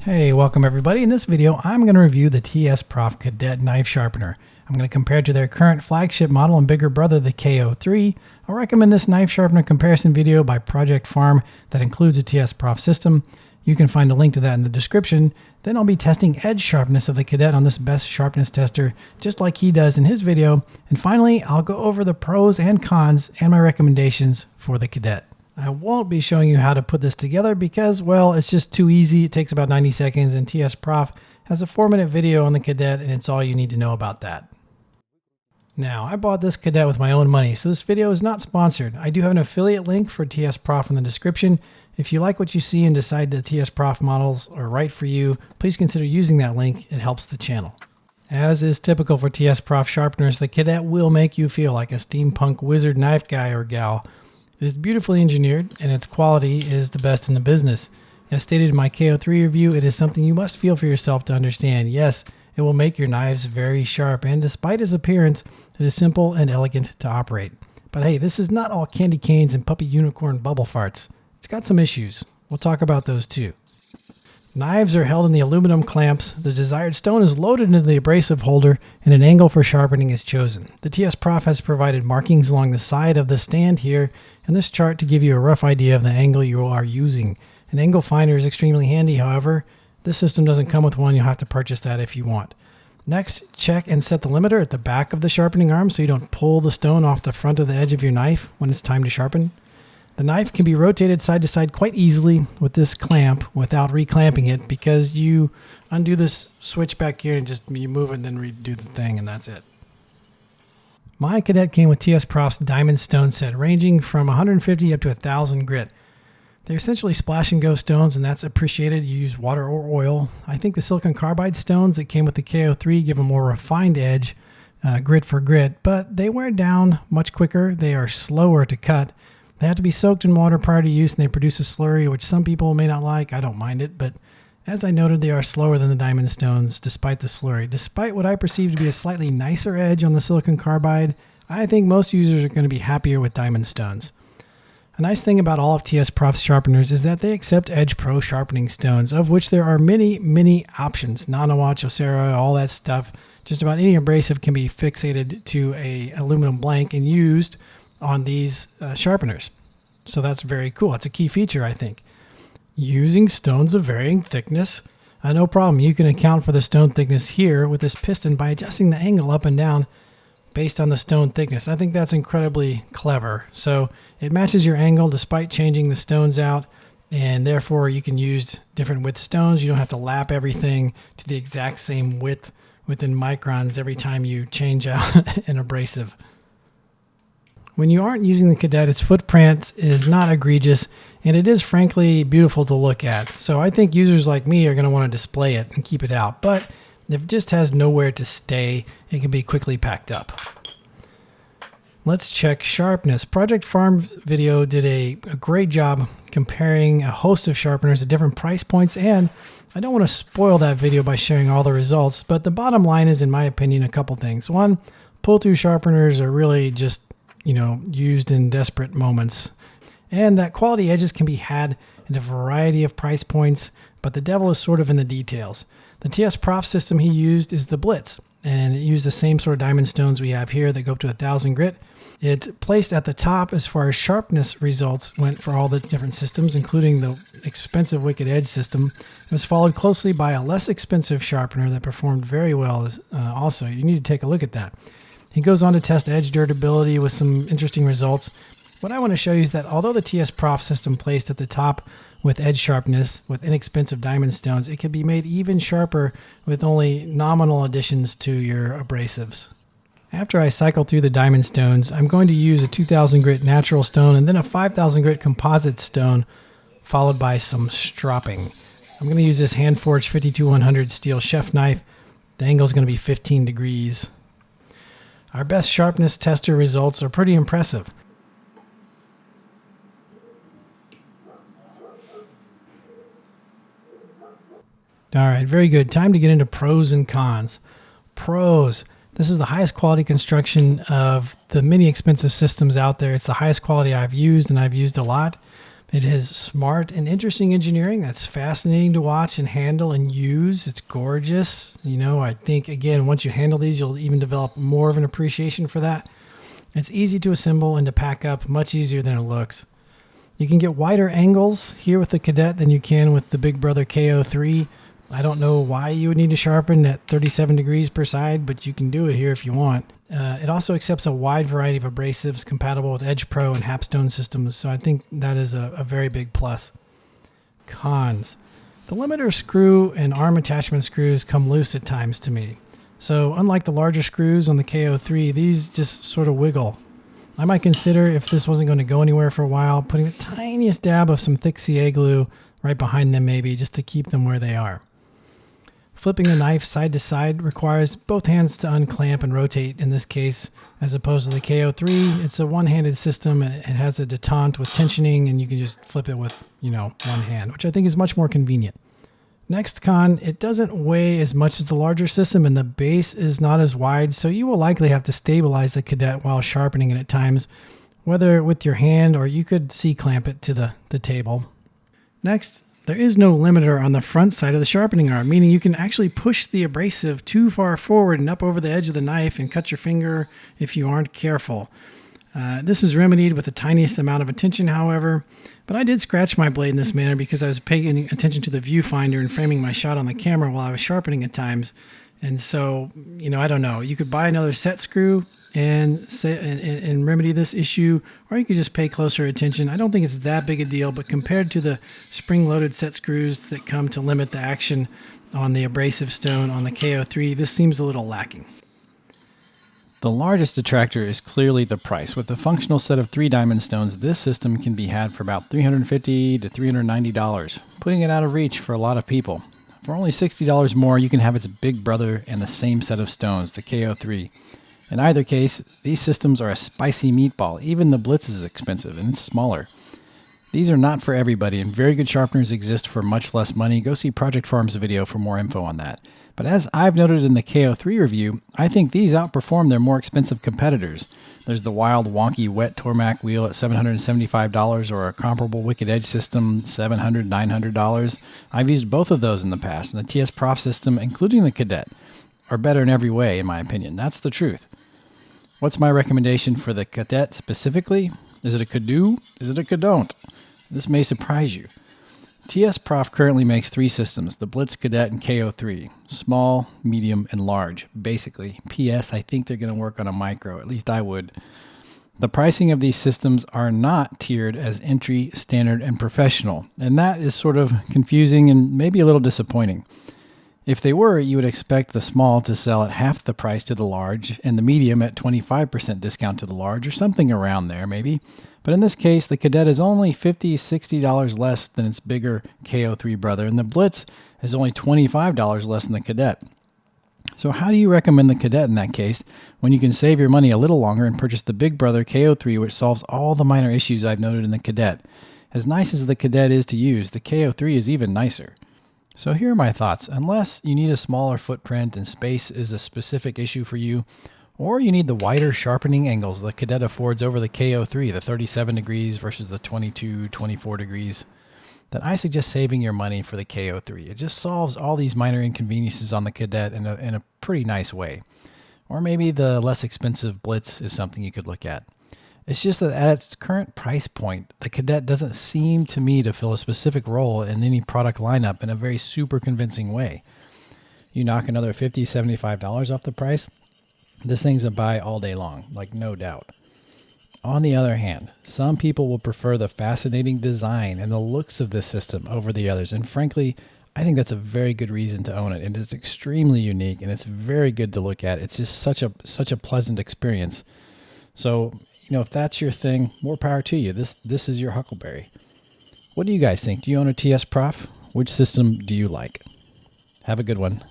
Hey, welcome everybody. In this video, I'm going to review the TSProf Kadet knife sharpener. I'm going to compare it to their current flagship model and bigger brother, the KO3. I'll recommend this knife sharpener comparison video by Project Farm that includes a TSProf system. You can find a link to that in the description. Then I'll be testing edge sharpness of the Kadet on this best sharpness tester, just like he does in his video. And finally, I'll go over the pros and cons and my recommendations for the Kadet. I won't be showing you how to put this together because, well, it's just too easy. It takes about 90 seconds and TSProf has a 4-minute video on the Kadet and it's all you need to know about that. Now, I bought this Kadet with my own money, so this video is not sponsored. I do have an affiliate link for TSProf in the description. If you like what you see and decide the TSProf models are right for you, please consider using that link. It helps the channel. As is typical for TSProf sharpeners, the Kadet will make you feel like a steampunk wizard knife guy or gal. It is beautifully engineered, and its quality is the best in the business. As stated in my KO3 review, it is something you must feel for yourself to understand. Yes, it will make your knives very sharp, and despite its appearance, it is simple and elegant to operate. But hey, this is not all candy canes and puppy unicorn bubble farts. It's got some issues. We'll talk about those too. Knives are held in the aluminum clamps, the desired stone is loaded into the abrasive holder, and an angle for sharpening is chosen. The TSProf has provided markings along the side of the stand here and this chart to give you a rough idea of the angle you are using. An angle finder is extremely handy, however. This system doesn't come with one, you'll have to purchase that if you want. Next, check and set the limiter at the back of the sharpening arm so you don't pull the stone off the front of the edge of your knife when it's time to sharpen. The knife can be rotated side to side quite easily with this clamp without reclamping it because you undo this switch back here and just you move it and then redo the thing and that's it. My Kadet came with TSProf's diamond stone set ranging from 150 up to 1,000 grit. They're essentially splash and go stones and that's appreciated. You use water or oil. I think the silicon carbide stones that came with the KO3 give a more refined edge, grit for grit, but they wear down much quicker. They are slower to cut. They have to be soaked in water prior to use and they produce a slurry, which some people may not like. I don't mind it, but as I noted, they are slower than the diamond stones despite the slurry. Despite what I perceive to be a slightly nicer edge on the silicon carbide, I think most users are going to be happier with diamond stones. A nice thing about all of TSProf's sharpeners is that they accept Edge Pro sharpening stones, of which there are many options. Nanowatch, Ocera, all that stuff. Just about any abrasive can be fixated to an aluminum blank and used on these sharpeners. So that's very cool. It's a key feature, I think. Using stones of varying thickness, no problem. You can account for the stone thickness here with this piston by adjusting the angle up and down based on the stone thickness. I think that's incredibly clever. So it matches your angle despite changing the stones out, and therefore you can use different width stones. You don't have to lap everything to the exact same width within microns every time you change out an abrasive. When you aren't using the Kadet, its footprint is not egregious, and it is frankly beautiful to look at. So I think users like me are going to want to display it and keep it out. But if it just has nowhere to stay, it can be quickly packed up. Let's check sharpness. Project Farm's video did a great job comparing a host of sharpeners at different price points, and I don't want to spoil that video by sharing all the results, but the bottom line is, in my opinion, a couple things. One, pull-through sharpeners are really just used in desperate moments. And that quality edges can be had at a variety of price points, but the devil is sort of in the details. The TSProf system he used is the Blitz, and it used the same sort of diamond stones we have here that go up to 1,000 grit. It placed at the top as far as sharpness results went for all the different systems, including the expensive Wicked Edge system. It was followed closely by a less expensive sharpener that performed very well also. You need to take a look at that. He goes on to test edge durability with some interesting results. What I want to show you is that although the TSProf system placed at the top with edge sharpness with inexpensive diamond stones, it can be made even sharper with only nominal additions to your abrasives. After I cycle through the diamond stones, I'm going to use a 2,000 grit natural stone and then a 5,000 grit composite stone, followed by some stropping. I'm going to use this hand-forged 52-100 steel chef knife. The angle is going to be 15 degrees. Our best sharpness tester results are pretty impressive. All right, very good. Time to get into pros and cons. Pros. This is the highest quality construction of the many expensive systems out there. It's the highest quality I've used, and I've used a lot. It is smart and interesting engineering that's fascinating to watch and handle and use. It's gorgeous. I think, again, once you handle these, you'll even develop more of an appreciation for that. It's easy to assemble and to pack up, much easier than it looks. You can get wider angles here with the Kadet than you can with the Big Brother KO3. I don't know why you would need to sharpen at 37 degrees per side, but you can do it here if you want. It also accepts a wide variety of abrasives compatible with Edge Pro and Hapstone systems, so I think that is a very big plus. Cons. The limiter screw and arm attachment screws come loose at times to me. So unlike the larger screws on the KO3, these just sort of wiggle. I might consider, if this wasn't going to go anywhere for a while, putting the tiniest dab of some thick CA glue right behind them maybe, just to keep them where they are. Flipping the knife side to side requires both hands to unclamp and rotate in this case, as opposed to the KO3. It's a one-handed system and it has a detente with tensioning, and you can just flip it with, one hand, which I think is much more convenient. Next con, it doesn't weigh as much as the larger system and the base is not as wide, so you will likely have to stabilize the Kadet while sharpening it at times, whether with your hand or you could C-clamp it to the table. Next, there is no limiter on the front side of the sharpening arm, meaning you can actually push the abrasive too far forward and up over the edge of the knife and cut your finger if you aren't careful. This is remedied with the tiniest amount of attention, however, but I did scratch my blade in this manner because I was paying attention to the viewfinder and framing my shot on the camera while I was sharpening at times. And so, I don't know. You could buy another set screw and remedy this issue, or you could just pay closer attention. I don't think it's that big a deal, but compared to the spring-loaded set screws that come to limit the action on the abrasive stone on the KO3, this seems a little lacking. The largest detractor is clearly the price. With a functional set of 3 diamond stones, this system can be had for about $350 to $390, putting it out of reach for a lot of people. For only $60 more, you can have its big brother and the same set of stones, the KO3. In either case, these systems are a spicy meatball. Even the Blitz is expensive, and it's smaller. These are not for everybody, and very good sharpeners exist for much less money. Go see Project Farm's video for more info on that. But as I've noted in the KO3 review, I think these outperform their more expensive competitors. There's the wild, wonky, wet Tormac wheel at $775, or a comparable Wicked Edge system, $700, $900. I've used both of those in the past, and the TSProf system, including the Kadet, are better in every way, in my opinion. That's the truth. What's my recommendation for the Kadet specifically? Is it a could-do? Is it a could-don't? This may surprise you. TSProf currently makes 3 systems, the Blitz, Kadet, and KO3. Small, medium, and large, basically. P.S. I think they're going to work on a micro, at least I would. The pricing of these systems are not tiered as entry, standard, and professional, and that is sort of confusing and maybe a little disappointing. If they were, you would expect the small to sell at half the price to the large, and the medium at 25% discount to the large, or something around there maybe. But in this case, the Kadet is only $50, $60 less than its bigger KO3 brother, and the Blitz is only $25 less than the Kadet. So how do you recommend the Kadet in that case, when you can save your money a little longer and purchase the big brother KO3, which solves all the minor issues I've noted in the Kadet? As nice as the Kadet is to use, the KO3 is even nicer. So here are my thoughts. Unless you need a smaller footprint and space is a specific issue for you, or you need the wider sharpening angles the Kadet affords over the KO3, the 37 degrees versus the 22, 24 degrees, then I suggest saving your money for the KO3. It just solves all these minor inconveniences on the Kadet in a pretty nice way. Or maybe the less expensive Blitz is something you could look at. It's just that at its current price point, the Kadet doesn't seem to me to fill a specific role in any product lineup in a very super convincing way. You knock another $50, $75 off the price, this thing's a buy all day long, like no doubt. On the other hand, some people will prefer the fascinating design and the looks of this system over the others, and frankly, I think that's a very good reason to own it. It is extremely unique, and it's very good to look at. It's just such a pleasant experience. So, if that's your thing, more power to you. This is your Huckleberry. What do you guys think? Do you own a TSProf? Which system do you like? Have a good one.